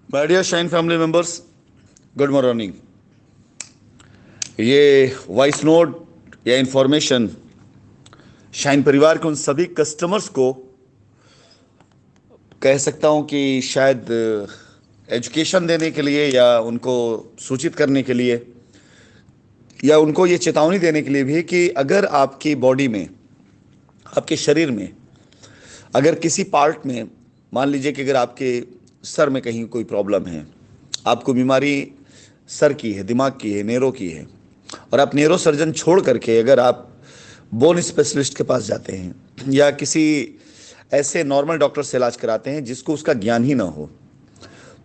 My dear shine family members, good morning. ये voice note या information shine परिवार के उन सभी कस्टमर्स को कह सकता हूं कि शायद एजुकेशन देने के लिए या उनको सूचित करने के लिए या उनको ये चेतावनी देने के लिए भी कि अगर आपकी बॉडी में, आपके शरीर में अगर किसी पार्ट में, मान लीजिए कि अगर आपके सर में कहीं कोई प्रॉब्लम है, आपको बीमारी सर की है, दिमाग की है, नेरो की है, और आप नेरो सर्जन छोड़ करके अगर आप बोन स्पेशलिस्ट के पास जाते हैं या किसी ऐसे नॉर्मल डॉक्टर से इलाज कराते हैं जिसको उसका ज्ञान ही ना हो,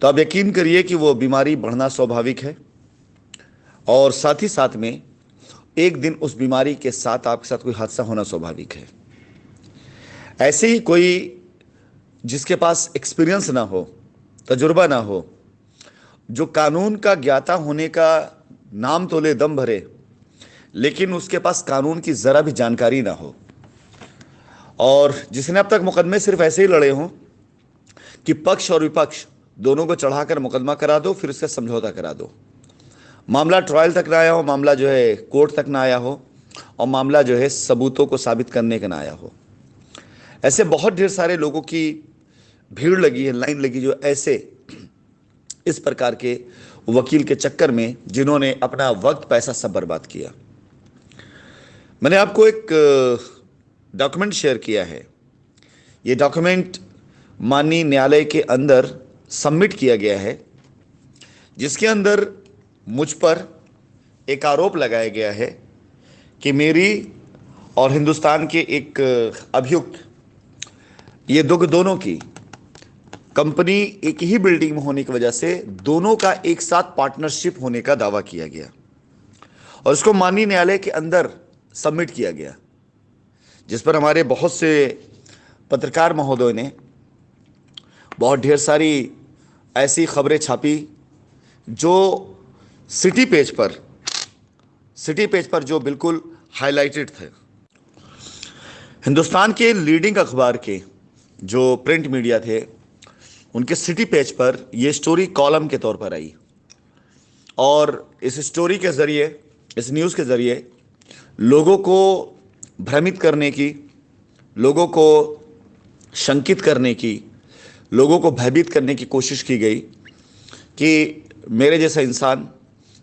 तो आप यकीन करिए कि वो बीमारी बढ़ना स्वाभाविक है। और साथ ही साथ में एक दिन उस बीमारी के साथ आपके साथ कोई हादसा होना स्वाभाविक है। ऐसे ही कोई जिसके पास एक्सपीरियंस ना हो, तजुर्बा ना हो, जो कानून का ज्ञाता होने का नाम तो ले, दम भरे, लेकिन उसके पास कानून की जरा भी जानकारी ना हो, और जिसने अब तक मुकदमे सिर्फ ऐसे ही लड़े हों कि पक्ष और विपक्ष दोनों को चढ़ाकर मुकदमा करा दो, फिर उसका समझौता करा दो, मामला ट्रायल तक ना आया हो, मामला जो है कोर्ट तक ना आया हो, और मामला जो है सबूतों को साबित करने का ना आया हो। ऐसे बहुत ढेर सारे लोगों की भीड़ लगी है, लाइन लगी, जो ऐसे इस प्रकार के वकील के चक्कर में जिन्होंने अपना वक्त, पैसा सब बर्बाद किया। मैंने आपको एक डॉक्यूमेंट शेयर किया है। ये डॉक्यूमेंट माननीय न्यायालय के अंदर सबमिट किया गया है, जिसके अंदर मुझ पर एक आरोप लगाया गया है कि मेरी और हिंदुस्तान के एक अभियुक्त, ये दोनों की कंपनी एक ही बिल्डिंग में होने की वजह से दोनों का एक साथ पार्टनरशिप होने का दावा किया गया और इसको माननीय न्यायालय के अंदर सबमिट किया गया, जिस पर हमारे बहुत से पत्रकार महोदय ने बहुत ढेर सारी ऐसी खबरें छापी जो सिटी पेज पर जो बिल्कुल हाईलाइटेड थे। हिंदुस्तान के लीडिंग अखबार के जो प्रिंट मीडिया थे, उनके सिटी पेज पर यह स्टोरी कॉलम के तौर पर आई, और इस स्टोरी के ज़रिए, इस न्यूज़ के ज़रिए लोगों को भ्रमित करने की, लोगों को शंकित करने की, लोगों को भयभीत करने की कोशिश की गई कि मेरे जैसा इंसान,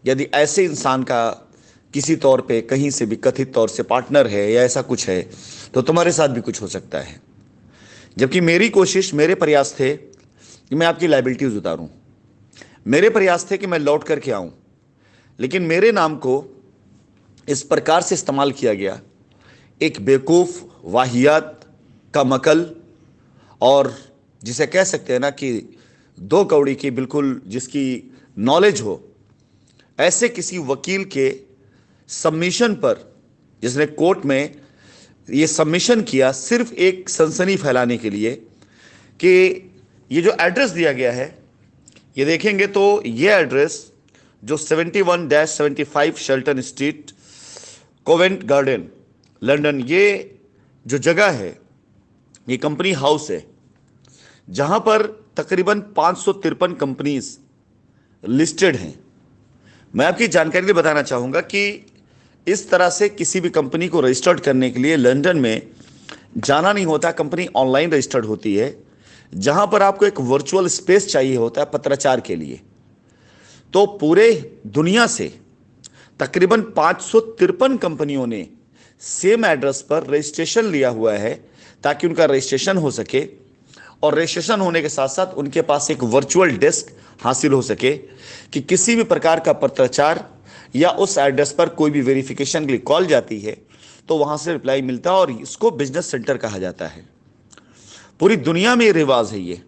यदि ऐसे इंसान का किसी तौर पे कहीं से भी कथित तौर से पार्टनर है या ऐसा कुछ है, तो तुम्हारे साथ भी कुछ हो सकता है। जबकि मेरी कोशिश, मेरे प्रयास थे कि मैं आपकी लायबिलिटीज उतारूं, मेरे प्रयास थे कि मैं लौट करके आऊं, लेकिन मेरे नाम को इस प्रकार से इस्तेमाल किया गया, एक बेवकूफ़, वाहियात का मकल, और जिसे कह सकते हैं ना कि दो कौड़ी की, बिल्कुल जिसकी नॉलेज हो, ऐसे किसी वकील के सबमिशन पर, जिसने कोर्ट में ये सबमिशन किया सिर्फ एक सनसनी फैलाने के लिए कि ये जो एड्रेस दिया गया है, ये देखेंगे तो ये एड्रेस जो 71-75 शेल्टन स्ट्रीट, कोवेंट गार्डन, लंदन, ये जो जगह है, ये कंपनी हाउस है, जहां पर तकरीबन 553 कंपनीज लिस्टेड हैं। मैं आपकी जानकारी लिए बताना चाहूँगा कि इस तरह से किसी भी कंपनी को रजिस्टर्ड करने के लिए लंदन में जाना नहीं होता, कंपनी ऑनलाइन रजिस्टर्ड होती है, जहां पर आपको एक वर्चुअल स्पेस चाहिए होता है पत्राचार के लिए। तो पूरे दुनिया से तकरीबन 553 कंपनियों ने सेम एड्रेस पर रजिस्ट्रेशन लिया हुआ है ताकि उनका रजिस्ट्रेशन हो सके, और रजिस्ट्रेशन होने के साथ साथ उनके पास एक वर्चुअल डेस्क हासिल हो सके कि किसी भी प्रकार का पत्राचार या उस एड्रेस पर कोई भी वेरिफिकेशन के लिए कॉल जाती है तो वहां से रिप्लाई मिलता है, और इसको बिजनेस सेंटर कहा जाता है। पूरी दुनिया में ये रिवाज है, ये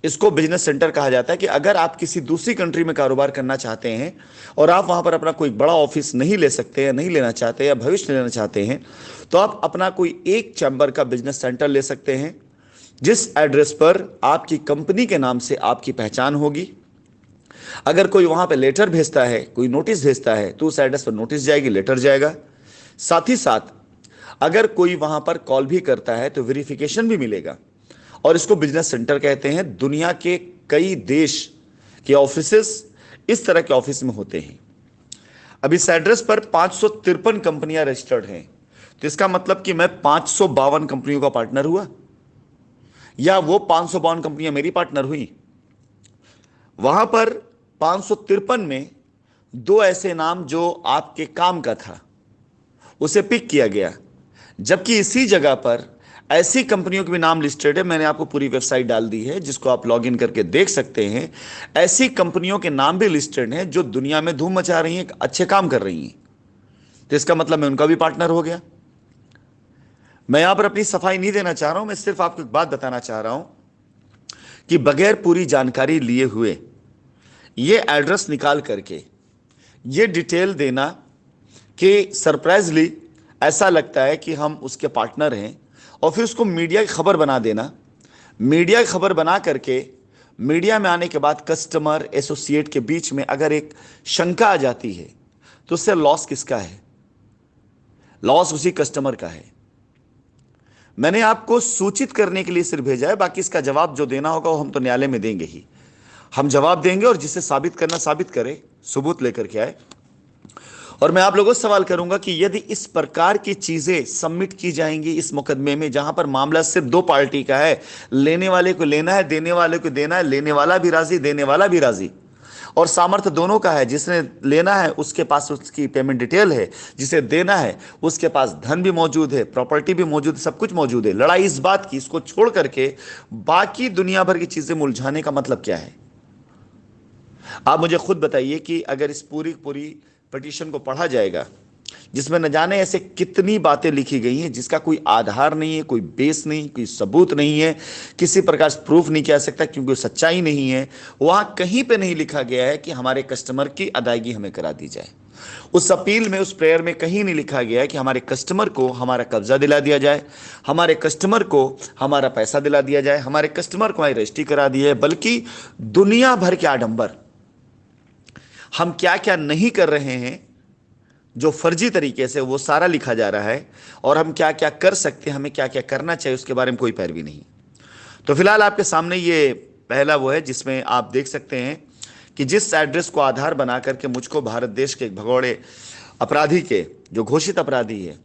इसको बिजनेस सेंटर कहा जाता है कि अगर आप किसी दूसरी कंट्री में कारोबार करना चाहते हैं और आप वहां पर अपना कोई बड़ा ऑफिस नहीं ले सकते या नहीं लेना चाहते या भविष्य में लेना चाहते हैं, तो आप अपना कोई एक चैम्बर का बिजनेस सेंटर ले सकते हैं, जिस एड्रेस पर आपकी कंपनी के नाम से आपकी पहचान होगी। अगर कोई वहां पर लेटर भेजता है, कोई नोटिस भेजता है, तो उस एड्रेस पर नोटिस जाएगी, लेटर जाएगा। साथ ही साथ अगर कोई वहां पर कॉल भी करता है तो वेरिफिकेशन भी मिलेगा, और इसको बिजनेस सेंटर कहते हैं। दुनिया के कई देश कि ऑफिसेस इस तरह के ऑफिस में होते हैं। अब इस एड्रेस पर 553 कंपनियां रजिस्टर्ड हैं, तो इसका मतलब कि मैं 552 कंपनियों का पार्टनर हुआ या वो 552 कंपनियां मेरी पार्टनर हुई। वहां पर 553 में दो ऐसे नाम जो आपके काम का था उसे पिक किया गया, जबकि इसी जगह पर ऐसी कंपनियों के भी नाम लिस्टेड है। मैंने आपको पूरी वेबसाइट डाल दी है जिसको आप लॉग इन करके देख सकते हैं। ऐसी कंपनियों के नाम भी लिस्टेड हैं जो दुनिया में धूम मचा रही हैं, अच्छे काम कर रही हैं, तो इसका मतलब मैं उनका भी पार्टनर हो गया। मैं यहां पर अपनी सफाई नहीं देना चाह रहा हूं, मैं सिर्फ आपको एक बात बताना चाह रहा हूं कि बगैर पूरी जानकारी लिए हुए ये एड्रेस निकाल करके ये डिटेल देना कि सरप्राइजली ऐसा लगता है कि हम उसके पार्टनर हैं, और फिर उसको मीडिया की खबर बना देना, मीडिया की खबर बना करके मीडिया में आने के बाद कस्टमर एसोसिएट के बीच में अगर एक शंका आ जाती है तो उससे लॉस किसका है? लॉस उसी कस्टमर का है। मैंने आपको सूचित करने के लिए सिर्फ भेजा है, बाकी इसका जवाब जो देना होगा वो हम तो न्यायालय में देंगे ही। हम जवाब देंगे और जिसे साबित करना साबित करे, सबूत लेकर के आए। और मैं आप लोगों से सवाल करूंगा कि यदि इस प्रकार की चीजें सबमिट की जाएंगी इस मुकदमे में, जहां पर मामला सिर्फ दो पार्टी का है, लेने वाले को लेना है, देने वाले को देना है, लेने वाला भी राजी, देने वाला भी राजी, और सामर्थ्य दोनों का है। जिसने लेना है उसके पास उसकी पेमेंट डिटेल है, जिसे देना है उसके पास धन भी मौजूद है, प्रॉपर्टी भी मौजूद है, सब कुछ मौजूद है। लड़ाई इस बात की, इसको छोड़ करके बाकी दुनिया भर की चीजें उलझाने का मतलब क्या है? आप मुझे खुद बताइए कि अगर इस पूरी पिटीशन को पढ़ा जाएगा जिसमें न जाने ऐसे कितनी बातें लिखी गई हैं जिसका कोई आधार नहीं है, कोई बेस नहीं, कोई सबूत नहीं है, किसी प्रकार से प्रूफ नहीं किया सकता क्योंकि सच्चाई नहीं है। वहां कहीं पे नहीं लिखा गया है कि हमारे कस्टमर की अदायगी हमें करा दी जाए। उस अपील में, उस प्रेयर में कहीं नहीं लिखा गया है कि हमारे कस्टमर को हमारा कब्जा दिला दिया जाए, हमारे कस्टमर को हमारा पैसा दिला दिया जाए, हमारे कस्टमर को हमारी रजिस्ट्री करा दी है। बल्कि दुनिया भर के आडंबर, हम क्या क्या नहीं कर रहे हैं जो फर्जी तरीके से, वो सारा लिखा जा रहा है। और हम क्या क्या कर सकते हैं, हमें क्या क्या करना चाहिए, उसके बारे में कोई पैरवी नहीं। तो फिलहाल आपके सामने ये पहला वो है जिसमें आप देख सकते हैं कि जिस एड्रेस को आधार बना करके मुझको भारत देश के एक भगोड़े अपराधी के, जो घोषित अपराधी है,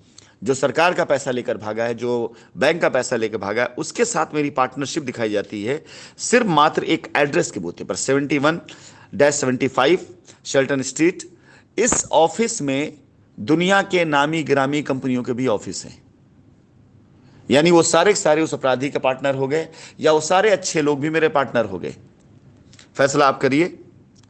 जो सरकार का पैसा लेकर भागा है, जो बैंक का पैसा लेकर भागा है, उसके साथ मेरी पार्टनरशिप दिखाई जाती है सिर्फ मात्र एक एड्रेस के बूते पर, 71-75 शेल्टन स्ट्रीट। इस ऑफिस में दुनिया के नामी गिरामी कंपनियों के भी ऑफिस हैं। यानी वो सारे के सारे उस अपराधी के पार्टनर हो गए, या वो सारे अच्छे लोग भी मेरे पार्टनर हो गए। फैसला आप करिए,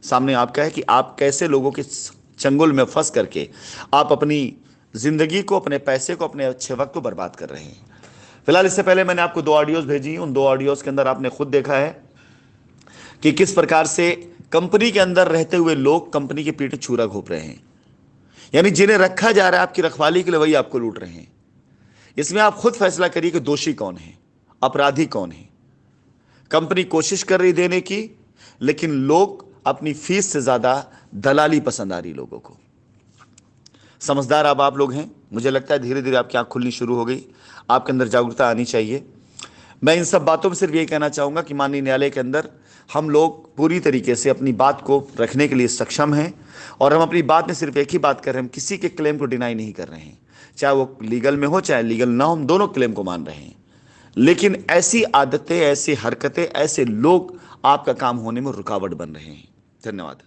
सामने आपका है कि आप कैसे लोगों के चंगुल में फंस करके आप अपनी जिंदगी को, अपने पैसे को, अपने अच्छे वक्त को बर्बाद कर रहे हैं। फिलहाल इससे पहले मैंने आपको 2 ऑडियोज भेजी। उन 2 ऑडियोज के अंदर आपने खुद देखा है कि किस प्रकार से कंपनी के अंदर रहते हुए लोग कंपनी के पीछे छुरा घोंप रहे हैं। यानी जिन्हें रखा जा रहा है आपकी रखवाली के लिए, वही आपको लूट रहे हैं। इसमें आप खुद फैसला करिए कि दोषी कौन है, अपराधी कौन है। कंपनी कोशिश कर रही देने की, लेकिन लोग अपनी फीस से ज्यादा दलाली पसंद आ रही लोगों को। समझदार अब आप लोग हैं। मुझे लगता है धीरे धीरे आपकी आंख खुलनी शुरू हो गई, आपके अंदर जागरूकता आनी चाहिए। मैं इन सब बातों में सिर्फ यही कहना चाहूंगा कि माननीय न्यायालय के अंदर हम लोग पूरी तरीके से अपनी बात को रखने के लिए सक्षम हैं, और हम अपनी बात में सिर्फ एक ही बात कर रहे हैं, हम किसी के क्लेम को डिनाई नहीं कर रहे हैं, चाहे वो लीगल में हो चाहे लीगल ना हो, हम दोनों क्लेम को मान रहे हैं। लेकिन ऐसी आदतें, ऐसी हरकतें, ऐसे लोग आपका काम होने में रुकावट बन रहे हैं। धन्यवाद।